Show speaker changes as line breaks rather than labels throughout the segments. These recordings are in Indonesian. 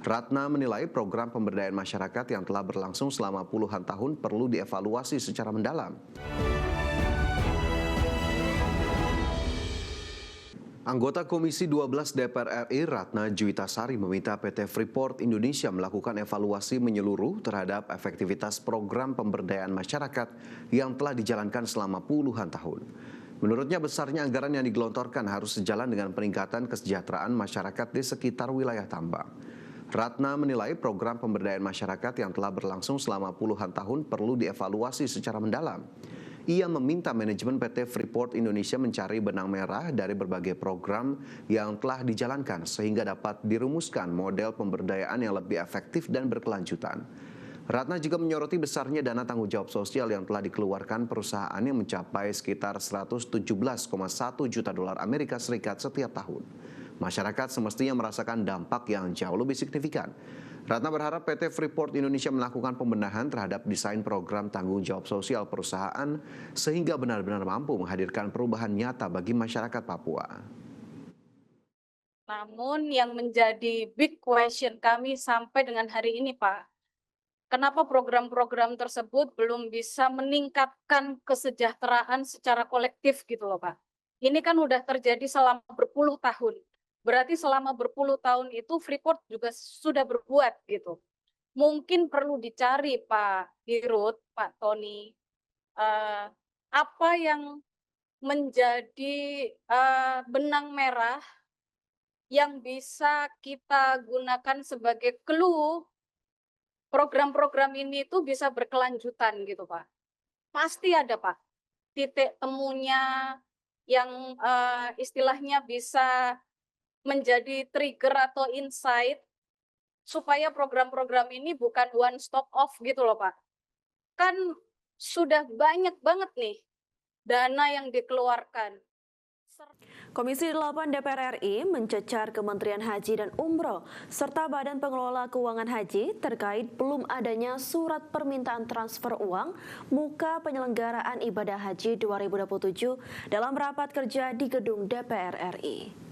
Ratna menilai program pemberdayaan masyarakat yang telah berlangsung selama puluhan tahun perlu dievaluasi secara mendalam. Anggota Komisi 12 DPR RI Ratna Juitasari meminta PT Freeport Indonesia melakukan evaluasi menyeluruh terhadap efektivitas program pemberdayaan masyarakat yang telah dijalankan selama puluhan tahun. Menurutnya besarnya anggaran yang digelontorkan harus sejalan dengan peningkatan kesejahteraan masyarakat di sekitar wilayah tambang. Ratna menilai program pemberdayaan masyarakat yang telah berlangsung selama puluhan tahun perlu dievaluasi secara mendalam. Ia meminta manajemen PT Freeport Indonesia mencari benang merah dari berbagai program yang telah dijalankan sehingga dapat dirumuskan model pemberdayaan yang lebih efektif dan berkelanjutan. Ratna juga menyoroti besarnya dana tanggung jawab sosial yang telah dikeluarkan perusahaan yang mencapai sekitar 117,1 juta dolar Amerika Serikat setiap tahun. Masyarakat semestinya merasakan dampak yang jauh lebih signifikan. Ratna berharap PT Freeport Indonesia melakukan pembenahan terhadap desain program tanggung jawab sosial perusahaan sehingga benar-benar mampu menghadirkan perubahan nyata bagi masyarakat Papua.
Namun yang menjadi big question kami sampai dengan hari ini, Pak, kenapa program-program tersebut belum bisa meningkatkan kesejahteraan secara kolektif gitu loh, Pak. Ini kan udah terjadi selama berpuluh tahun. Berarti selama berpuluh tahun itu Freeport juga sudah berbuat gitu. Mungkin perlu dicari Pak Dirut, Pak Tony, apa yang menjadi benang merah yang bisa kita gunakan sebagai clue program-program ini tuh bisa berkelanjutan gitu Pak. Pasti ada Pak, titik temunya yang istilahnya bisa menjadi trigger atau insight supaya program-program ini bukan one stop off gitu loh Pak. Kan sudah banyak banget nih dana yang dikeluarkan.
Komisi 8 DPR RI mencecar Kementerian Haji dan Umroh serta Badan Pengelola Keuangan Haji terkait belum adanya surat permintaan transfer uang muka penyelenggaraan ibadah haji 2027 dalam rapat kerja di gedung DPR RI.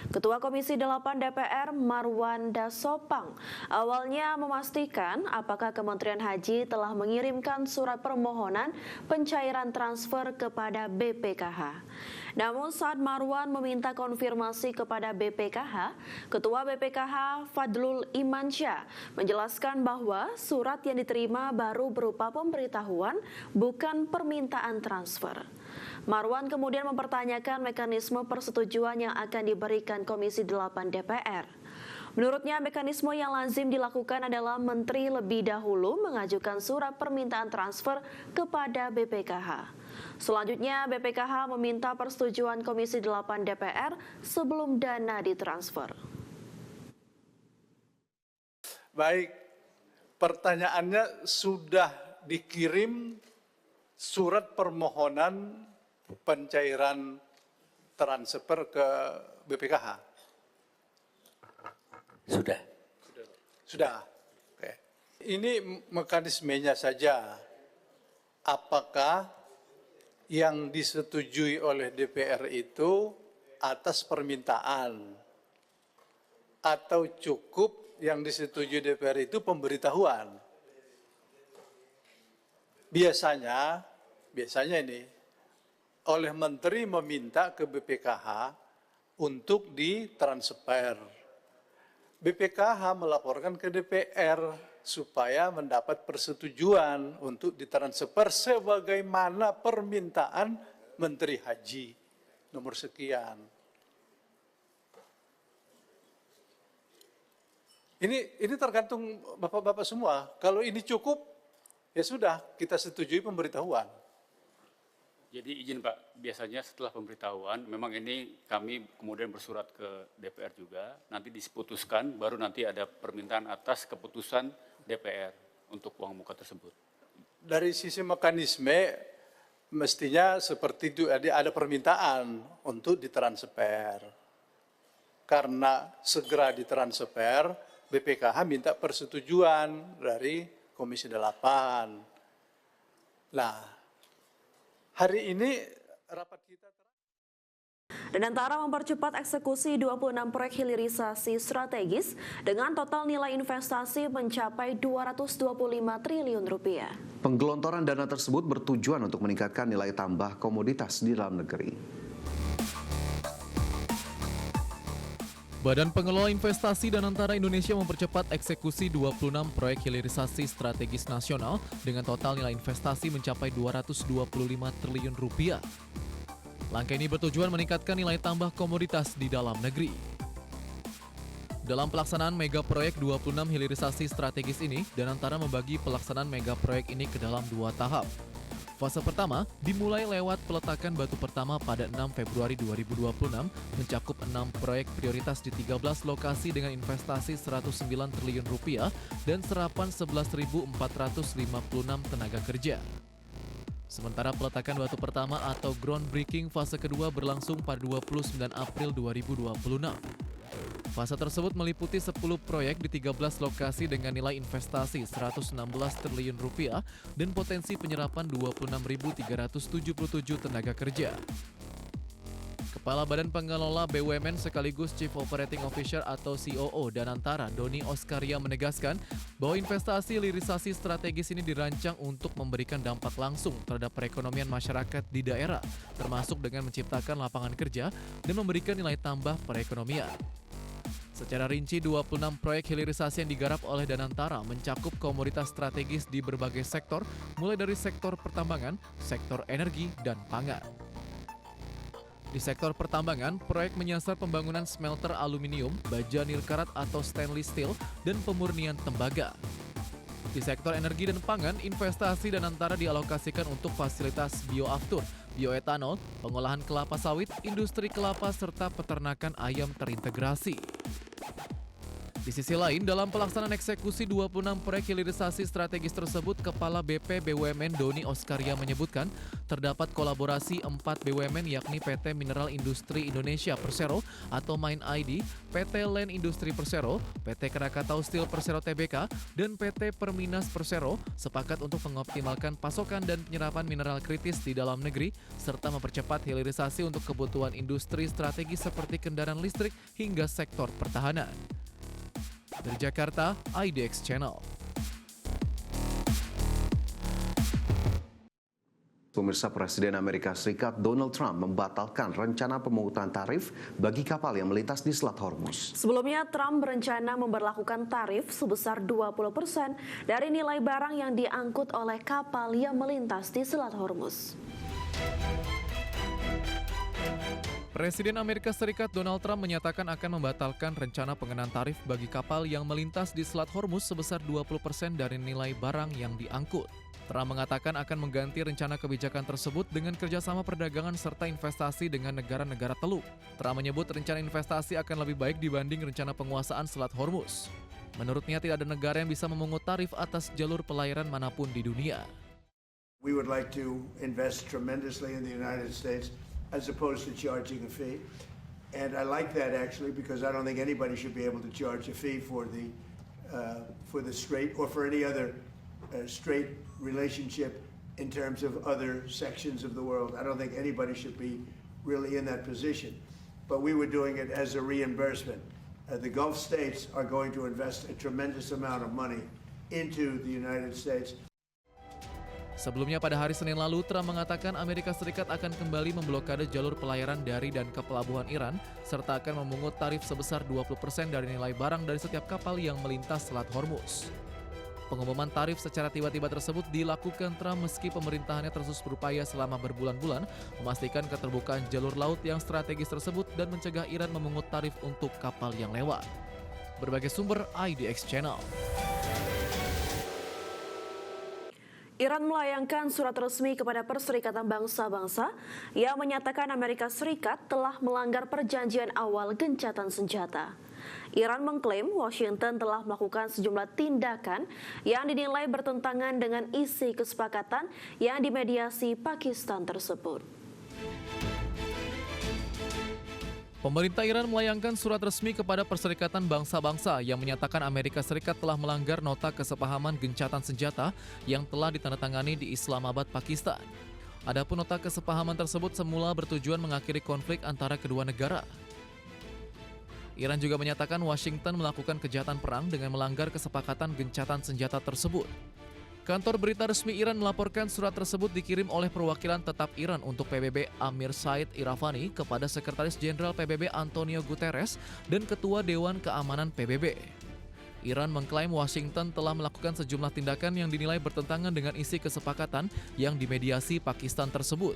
Ketua Komisi 8 DPR Marwan Dasopang awalnya memastikan apakah Kementerian Haji telah mengirimkan surat permohonan pencairan transfer kepada BPKH. Namun saat Marwan meminta konfirmasi kepada BPKH, Ketua BPKH Fadlul Imansyah menjelaskan bahwa surat yang diterima baru berupa pemberitahuan, bukan permintaan transfer. Marwan kemudian mempertanyakan mekanisme persetujuan yang akan diberikan Komisi 8 DPR. Menurutnya mekanisme yang lazim dilakukan adalah Menteri lebih dahulu mengajukan surat permintaan transfer kepada BPKH. Selanjutnya BPKH meminta persetujuan Komisi 8 DPR sebelum dana ditransfer.
Baik, pertanyaannya sudah dikirim surat permohonan pencairan transfer ke BPKH? Sudah. Oke. Ini mekanismenya saja. Apakah yang disetujui oleh DPR itu atas permintaan atau cukup yang disetujui DPR itu pemberitahuan? Biasanya ini oleh Menteri meminta ke BPKH untuk ditransfer. BPKH melaporkan ke DPR supaya mendapat persetujuan untuk ditransfer sebagaimana permintaan Menteri Haji nomor sekian. Ini tergantung Bapak-bapak semua. Kalau ini cukup, ya sudah, kita setujui pemberitahuan.
Jadi izin Pak, biasanya setelah pemberitahuan, memang ini kami kemudian bersurat ke DPR juga, nanti diputuskan, baru nanti ada permintaan atas keputusan DPR untuk uang muka tersebut.
Dari sisi mekanisme, mestinya seperti itu, ada permintaan untuk ditransfer. Karena segera ditransfer, BPKH minta persetujuan dari Komisi 8. Nah, hari ini rapat kita
Danantara mempercepat eksekusi 26 proyek hilirisasi strategis dengan total nilai investasi mencapai 225 triliun rupiah.
Penggelontoran dana tersebut bertujuan untuk meningkatkan nilai tambah komoditas di dalam negeri.
Badan Pengelola Investasi Danantara Indonesia mempercepat eksekusi 26 proyek hilirisasi strategis nasional dengan total nilai investasi mencapai 225 triliun rupiah. Langkah ini bertujuan meningkatkan nilai tambah komoditas di dalam negeri. Dalam pelaksanaan mega proyek 26 hilirisasi strategis ini, Danantara membagi pelaksanaan mega proyek ini ke dalam 2 tahap. Fase pertama dimulai lewat peletakan batu pertama pada 6 Februari 2026 mencakup 6 proyek prioritas di 13 lokasi dengan investasi 109 triliun rupiah dan serapan 11.456 tenaga kerja. Sementara peletakan batu pertama atau groundbreaking fase kedua berlangsung pada 29 April 2026. Fase tersebut meliputi 10 proyek di 13 lokasi dengan nilai investasi 116 triliun rupiah dan potensi penyerapan 26.377 tenaga kerja. Kepala Badan Pengelola BUMN sekaligus Chief Operating Officer atau COO Danantara, Doni Oskaria menegaskan bahwa investasi hilirisasi strategis ini dirancang untuk memberikan dampak langsung terhadap perekonomian masyarakat di daerah, termasuk dengan menciptakan lapangan kerja dan memberikan nilai tambah perekonomian. Secara rinci, 26 proyek hilirisasi yang digarap oleh Danantara mencakup komoditas strategis di berbagai sektor, mulai dari sektor pertambangan, sektor energi, dan pangan. Di sektor pertambangan, proyek menyasar pembangunan smelter aluminium, baja nirkarat atau stainless steel, dan pemurnian tembaga. Di sektor energi dan pangan, investasi Danantara dialokasikan untuk fasilitas bioaftur, bioetanol, pengolahan kelapa sawit, industri kelapa, serta peternakan ayam terintegrasi. Di sisi lain, dalam pelaksanaan eksekusi 26 proyek hilirisasi strategis tersebut, Kepala BP BUMN Doni Oskaria menyebutkan terdapat kolaborasi 4 BUMN yakni PT Mineral Industri Indonesia Persero atau Mine ID, PT Land Industri Persero, PT Krakatau Steel Persero Tbk, dan PT Perminas Persero sepakat untuk mengoptimalkan pasokan dan penyerapan mineral kritis di dalam negeri serta mempercepat hilirisasi untuk kebutuhan industri strategis seperti kendaraan listrik hingga sektor pertahanan. Dari Jakarta, IDX Channel.
Pemirsa, Presiden Amerika Serikat Donald Trump membatalkan rencana pemungutan tarif bagi kapal yang melintas di Selat Hormuz.
Sebelumnya, Trump berencana memberlakukan tarif sebesar 20% dari nilai barang yang diangkut oleh kapal yang melintas di Selat Hormuz.
Presiden Amerika Serikat Donald Trump menyatakan akan membatalkan rencana pengenaan tarif bagi kapal yang melintas di Selat Hormuz sebesar 20% dari nilai barang yang diangkut. Trump mengatakan akan mengganti rencana kebijakan tersebut dengan kerjasama perdagangan serta investasi dengan negara-negara Teluk. Trump menyebut rencana investasi akan lebih baik dibanding rencana penguasaan Selat Hormuz. Menurutnya tidak ada negara yang bisa memungut tarif atas jalur pelayaran manapun di dunia.
We would like to invest tremendously in the United States as opposed to charging a fee. And I like that actually because I don't think anybody should be able to charge a fee for the strait or for any other straight relationship in terms of other sections of the world. I don't think anybody should be really in that position. But we were doing it as a reimbursement. The Gulf states are going to invest a tremendous amount of money into the United States.
Sebelumnya pada hari Senin lalu, Trump mengatakan Amerika Serikat akan kembali memblokade jalur pelayaran dari dan ke pelabuhan Iran, serta akan memungut tarif sebesar 20% dari nilai barang dari setiap kapal yang melintas Selat Hormuz. Pengumuman tarif secara tiba-tiba tersebut dilakukan Trump meski pemerintahannya terus berupaya selama berbulan-bulan memastikan keterbukaan jalur laut yang strategis tersebut dan mencegah Iran memungut tarif untuk kapal yang lewat. Berbagai sumber IDX Channel.
Iran melayangkan surat resmi kepada Perserikatan Bangsa-Bangsa yang menyatakan Amerika Serikat telah melanggar perjanjian awal gencatan senjata. Iran mengklaim Washington telah melakukan sejumlah tindakan yang dinilai bertentangan dengan isi kesepakatan yang dimediasi Pakistan tersebut.
Pemerintah Iran melayangkan surat resmi kepada Perserikatan Bangsa-Bangsa yang menyatakan Amerika Serikat telah melanggar nota kesepahaman gencatan senjata yang telah ditandatangani di Islamabad, Pakistan. Adapun nota kesepahaman tersebut semula bertujuan mengakhiri konflik antara kedua negara. Iran juga menyatakan Washington melakukan kejahatan perang dengan melanggar kesepakatan gencatan senjata tersebut. Kantor berita resmi Iran melaporkan surat tersebut dikirim oleh perwakilan tetap Iran untuk PBB Amir Said Iravani kepada Sekretaris Jenderal PBB Antonio Guterres dan Ketua Dewan Keamanan PBB. Iran mengklaim Washington telah melakukan sejumlah tindakan yang dinilai bertentangan dengan isi kesepakatan yang dimediasi Pakistan tersebut.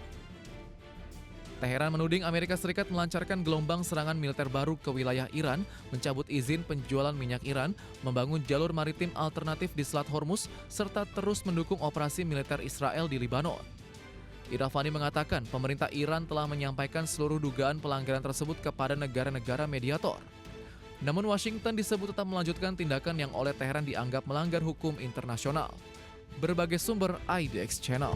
Teheran menuding Amerika Serikat melancarkan gelombang serangan militer baru ke wilayah Iran, mencabut izin penjualan minyak Iran, membangun jalur maritim alternatif di Selat Hormuz, serta terus mendukung operasi militer Israel di Libanon. Iravani mengatakan pemerintah Iran telah menyampaikan seluruh dugaan pelanggaran tersebut kepada negara-negara mediator. Namun Washington disebut tetap melanjutkan tindakan yang oleh Teheran dianggap melanggar hukum internasional. Berbagai sumber IDX Channel.